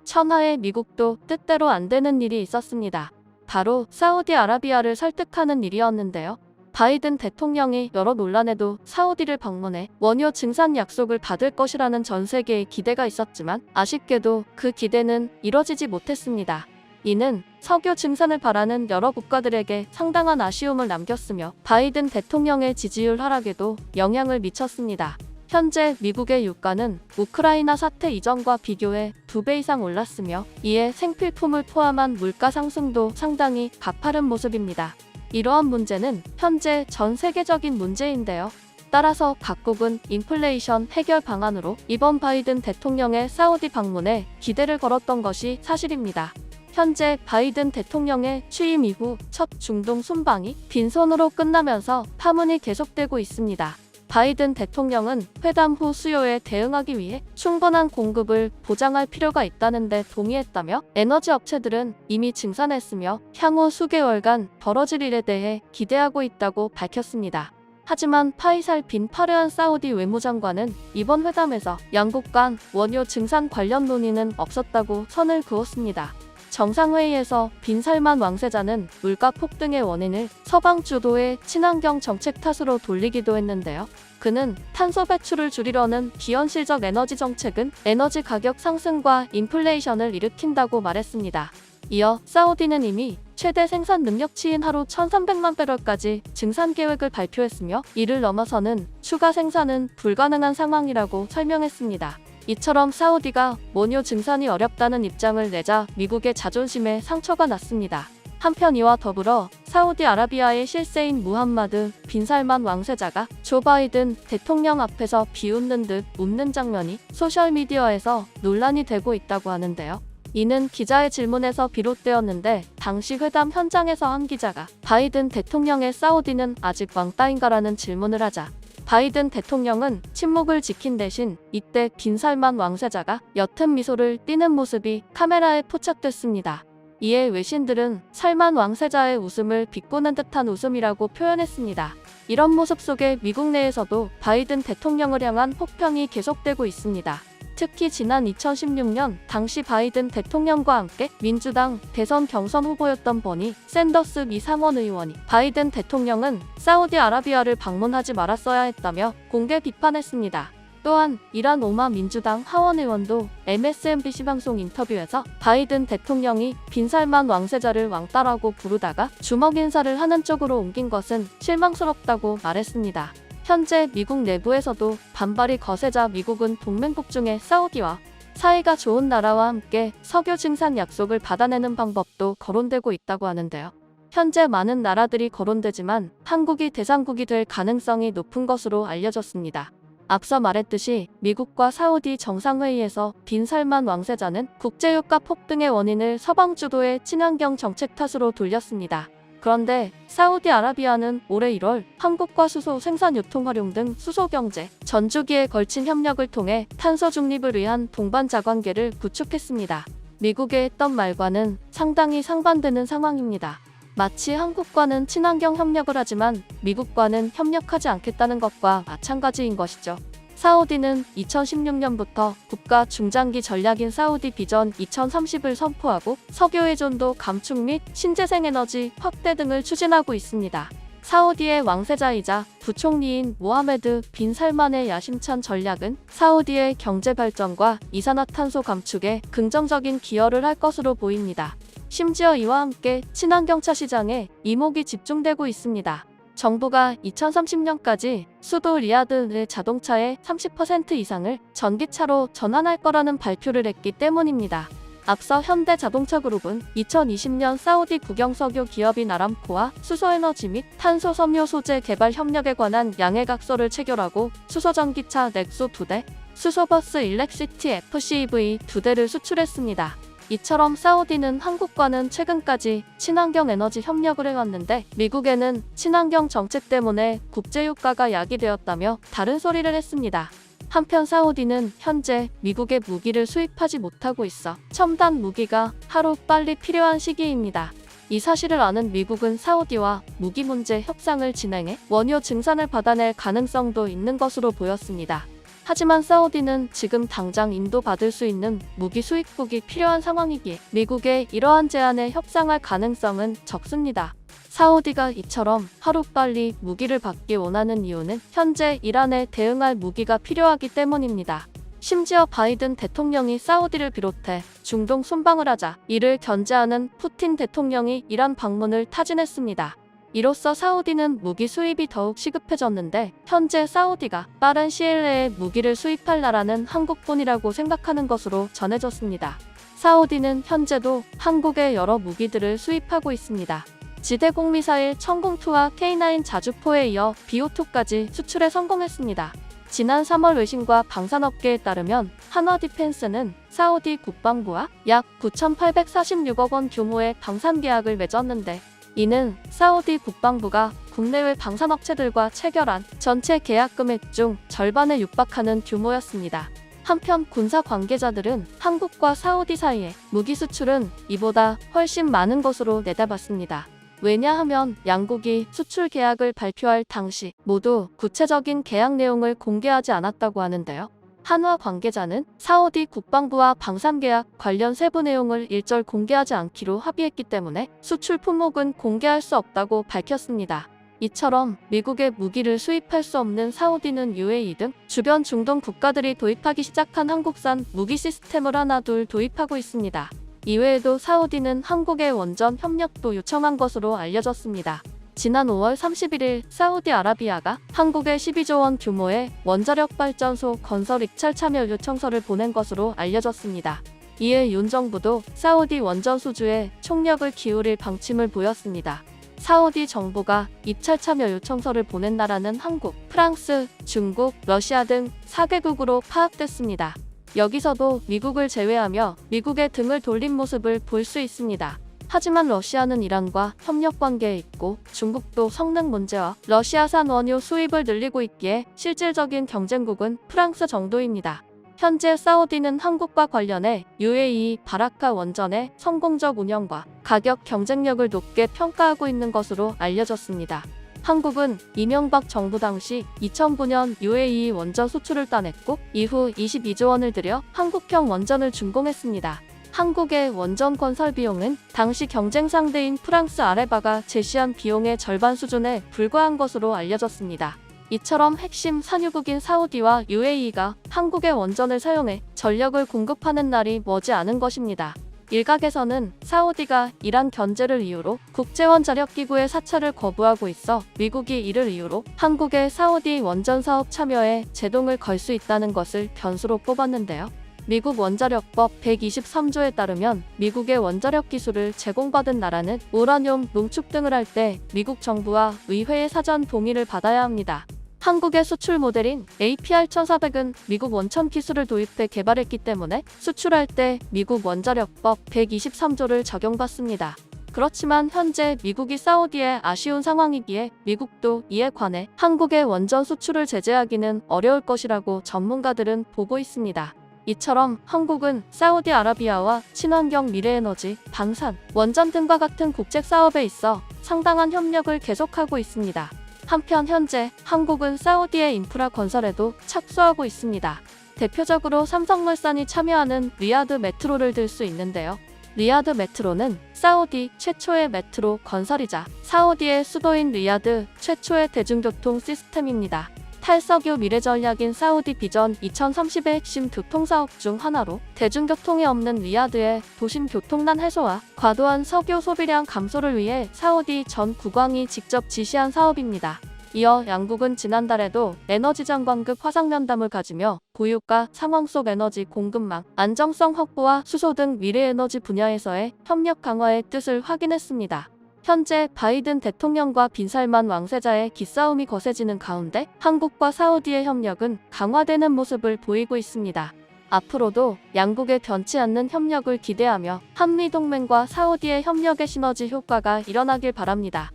천하의 미국도 뜻대로 안 되는 일이 있었습니다. 바로 사우디아라비아를 설득하는 일이었는데요. 바이든 대통령이 여러 논란에도 사우디를 방문해 원유 증산 약속을 받을 것이라는 전 세계의 기대가 있었지만 아쉽게도 그 기대는 이뤄지지 못했습니다. 이는 석유 증산을 바라는 여러 국가들에게 상당한 아쉬움을 남겼으며 바이든 대통령의 지지율 하락에도 영향을 미쳤습니다. 현재 미국의 유가는 우크라이나 사태 이전과 비교해 2배 이상 올랐으며 이에 생필품을 포함한 물가 상승도 상당히 가파른 모습입니다. 이러한 문제는 현재 전 세계적인 문제인데요. 따라서 각국은 인플레이션 해결 방안으로 이번 바이든 대통령의 사우디 방문에 기대를 걸었던 것이 사실입니다. 현재 바이든 대통령의 취임 이후 첫 중동 순방이 빈손으로 끝나면서 파문이 계속되고 있습니다. 바이든 대통령은 회담 후 수요에 대응하기 위해 충분한 공급을 보장할 필요가 있다는 데 동의했다며 에너지 업체들은 이미 증산했으며 향후 수개월간 벌어질 일에 대해 기대하고 있다고 밝혔습니다. 하지만 파이살 빈 파르한 사우디 외무장관은 이번 회담에서 양국 간 원유 증산 관련 논의는 없었다고 선을 그었습니다. 정상회의에서 빈 살만 왕세자는 물가 폭등의 원인을 서방 주도의 친환경 정책 탓으로 돌리기도 했는데요. 그는 탄소 배출을 줄이려는 비현실적 에너지 정책은 에너지 가격 상승과 인플레이션을 일으킨다고 말했습니다. 이어 사우디는 이미 최대 생산 능력치인 하루 1,300만 배럴까지 증산 계획을 발표했으며 이를 넘어서는 추가 생산은 불가능한 상황이라고 설명했습니다. 이처럼 사우디가 원유 증산이 어렵다는 입장을 내자 미국의 자존심에 상처가 났습니다. 한편 이와 더불어 사우디아라비아의 실세인 무함마드 빈 살만 왕세자가 조 바이든 대통령 앞에서 비웃는 듯 웃는 장면이 소셜미디어에서 논란이 되고 있다고 하는데요. 이는 기자의 질문에서 비롯되었는데 당시 회담 현장에서 한 기자가 바이든 대통령의 사우디는 아직 왕따인가라는 질문을 하자 바이든 대통령은 침묵을 지킨 대신 이때 빈 살만 왕세자가 옅은 미소를 띠는 모습이 카메라에 포착됐습니다. 이에 외신들은 살만 왕세자의 웃음을 비꼬는 듯한 웃음이라고 표현했습니다. 이런 모습 속에 미국 내에서도 바이든 대통령을 향한 혹평이 계속되고 있습니다. 특히 지난 2016년 당시 바이든 대통령과 함께 민주당 대선 경선 후보였던 버니 샌더스 미 상원 의원이 바이든 대통령은 사우디아라비아를 방문하지 말았어야 했다며 공개 비판했습니다. 또한 이란 오마 민주당 하원 의원도 MSNBC 방송 인터뷰에서 바이든 대통령이 빈 살만 왕세자를 왕따라고 부르다가 주먹 인사를 하는 쪽으로 옮긴 것은 실망스럽다고 말했습니다. 현재 미국 내부에서도 반발이 거세자 미국은 동맹국 중에 사우디와 사이가 좋은 나라와 함께 석유 증산 약속을 받아내는 방법도 거론되고 있다고 하는데요. 현재 많은 나라들이 거론되지만 한국이 대상국이 될 가능성이 높은 것으로 알려졌습니다. 앞서 말했듯이 미국과 사우디 정상회의에서 빈 살만 왕세자는 국제유가 폭등의 원인을 서방 주도의 친환경 정책 탓으로 돌렸습니다. 그런데 사우디아라비아는 올해 1월 한국과 수소 생산 유통 활용 등 수소경제 전주기에 걸친 협력을 통해 탄소 중립을 위한 동반자 관계를 구축했습니다. 미국의 했던 말과는 상당히 상반되는 상황입니다. 마치 한국과는 친환경 협력을 하지만 미국과는 협력하지 않겠다는 것과 마찬가지인 것이죠. 사우디는 2016년부터 국가 중장기 전략인 사우디 비전 2030을 선포하고 석유 의존도 감축 및 신재생에너지 확대 등을 추진하고 있습니다. 사우디의 왕세자이자 부총리인 모하메드 빈 살만의 야심찬 전략은 사우디의 경제 발전과 이산화탄소 감축에 긍정적인 기여를 할 것으로 보입니다. 심지어 이와 함께 친환경차 시장에 이목이 집중되고 있습니다. 정부가 2030년까지 수도 리야드의 자동차의 30% 이상을 전기차로 전환할 거라는 발표를 했기 때문입니다. 앞서 현대자동차그룹은 2020년 사우디 국영석유 기업인 아람코와 수소에너지 및 탄소섬유 소재 개발 협력에 관한 양해각서를 체결하고 수소전기차 넥소 2대, 수소버스 일렉시티 FCEV 2대를 수출했습니다. 이처럼 사우디는 한국과는 최근까지 친환경 에너지 협력을 해왔는데 미국에는 친환경 정책 때문에 국제유가가 야기되었다며 다른 소리를 했습니다. 한편 사우디는 현재 미국의 무기를 수입하지 못하고 있어 첨단 무기가 하루 빨리 필요한 시기입니다. 이 사실을 아는 미국은 사우디와 무기 문제 협상을 진행해 원유 증산을 받아낼 가능성도 있는 것으로 보였습니다. 하지만 사우디는 지금 당장 인도받을 수 있는 무기 수입국이 필요한 상황이기에 미국의 이러한 제안에 협상할 가능성은 적습니다. 사우디가 이처럼 하루빨리 무기를 받기 원하는 이유는 현재 이란에 대응할 무기가 필요하기 때문입니다. 심지어 바이든 대통령이 사우디를 비롯해 중동 순방을 하자 이를 견제하는 푸틴 대통령이 이란 방문을 타진했습니다. 이로써 사우디는 무기 수입이 더욱 시급해졌는데 현재 사우디가 빠른 시일 내에 무기를 수입할 나라는 한국뿐이라고 생각하는 것으로 전해졌습니다. 사우디는 현재도 한국에 여러 무기들을 수입하고 있습니다. 지대공 미사일 천궁2와 K9 자주포에 이어 BO2까지 수출에 성공했습니다. 지난 3월 외신과 방산업계에 따르면 한화디펜스는 사우디 국방부와 약 9,846억 원 규모의 방산 계약을 맺었는데 이는 사우디 국방부가 국내외 방산업체들과 체결한 전체 계약 금액 중 절반에 육박하는 규모였습니다. 한편 군사 관계자들은 한국과 사우디 사이의 무기 수출은 이보다 훨씬 많은 것으로 내다봤습니다. 왜냐하면 양국이 수출 계약을 발표할 당시 모두 구체적인 계약 내용을 공개하지 않았다고 하는데요. 한화 관계자는 사우디 국방부와 방산계약 관련 세부 내용을 일절 공개하지 않기로 합의했기 때문에 수출 품목은 공개할 수 없다고 밝혔습니다. 이처럼 미국의 무기를 수입할 수 없는 사우디는 UAE 등 주변 중동 국가들이 도입하기 시작한 한국산 무기 시스템을 하나둘 도입하고 있습니다. 이외에도 사우디는 한국의 원전 협력도 요청한 것으로 알려졌습니다. 지난 5월 31일 사우디아라비아가 한국에 12조 원 규모의 원자력 발전소 건설 입찰 참여 요청서를 보낸 것으로 알려졌습니다. 이에 윤 정부도 사우디 원전 수주에 총력을 기울일 방침을 보였습니다. 사우디 정부가 입찰 참여 요청서를 보낸 나라는 한국, 프랑스, 중국, 러시아 등 4개국으로 파악됐습니다. 여기서도 미국을 제외하며 미국의 등을 돌린 모습을 볼 수 있습니다. 하지만 러시아는 이란과 협력 관계에 있고 중국도 성능 문제와 러시아산 원유 수입을 늘리고 있기에 실질적인 경쟁국은 프랑스 정도입니다. 현재 사우디는 한국과 관련해 UAE 바라카 원전의 성공적 운영과 가격 경쟁력을 높게 평가하고 있는 것으로 알려졌습니다. 한국은 이명박 정부 당시 2009년 UAE 원전 수출을 따냈고 이후 22조 원을 들여 한국형 원전을 준공했습니다. 한국의 원전 건설 비용은 당시 경쟁 상대인 프랑스 아레바가 제시한 비용의 절반 수준에 불과한 것으로 알려졌습니다. 이처럼 핵심 산유국인 사우디와 UAE가 한국의 원전을 사용해 전력을 공급하는 날이 머지않은 것입니다. 일각에서는 사우디가 이란 견제를 이유로 국제원자력기구의 사찰을 거부하고 있어 미국이 이를 이유로 한국의 사우디 원전 사업 참여에 제동을 걸 수 있다는 것을 변수로 꼽았는데요. 미국 원자력법 123조에 따르면 미국의 원자력 기술을 제공받은 나라는 우라늄 농축 등을 할 때 미국 정부와 의회의 사전 동의를 받아야 합니다. 한국의 수출 모델인 APR-1400은 미국 원천 기술을 도입해 개발했기 때문에 수출할 때 미국 원자력법 123조를 적용받습니다. 그렇지만 현재 미국이 사우디에 아쉬운 상황이기에 미국도 이에 관해 한국의 원전 수출을 제재하기는 어려울 것이라고 전문가들은 보고 있습니다. 이처럼 한국은 사우디아라비아와 친환경 미래에너지, 방산, 원전 등과 같은 국책 사업에 있어 상당한 협력을 계속하고 있습니다. 한편 현재 한국은 사우디의 인프라 건설에도 착수하고 있습니다. 대표적으로 삼성물산이 참여하는 리야드 메트로를 들 수 있는데요. 리야드 메트로는 사우디 최초의 메트로 건설이자 사우디의 수도인 리야드 최초의 대중교통 시스템입니다. 탈석유 미래 전략인 사우디 비전 2030의 핵심 교통사업 중 하나로 대중교통이 없는 리야드의 도심 교통난 해소와 과도한 석유 소비량 감소를 위해 사우디 전 국왕이 직접 지시한 사업입니다. 이어 양국은 지난달에도 에너지 장관급 화상면담을 가지며 고유가 상황 속 에너지 공급망, 안정성 확보와 수소 등 미래에너지 분야에서의 협력 강화의 뜻을 확인했습니다. 현재 바이든 대통령과 빈살만 왕세자의 기싸움이 거세지는 가운데 한국과 사우디의 협력은 강화되는 모습을 보이고 있습니다. 앞으로도 양국의 변치 않는 협력을 기대하며 한미동맹과 사우디의 협력의 시너지 효과가 일어나길 바랍니다.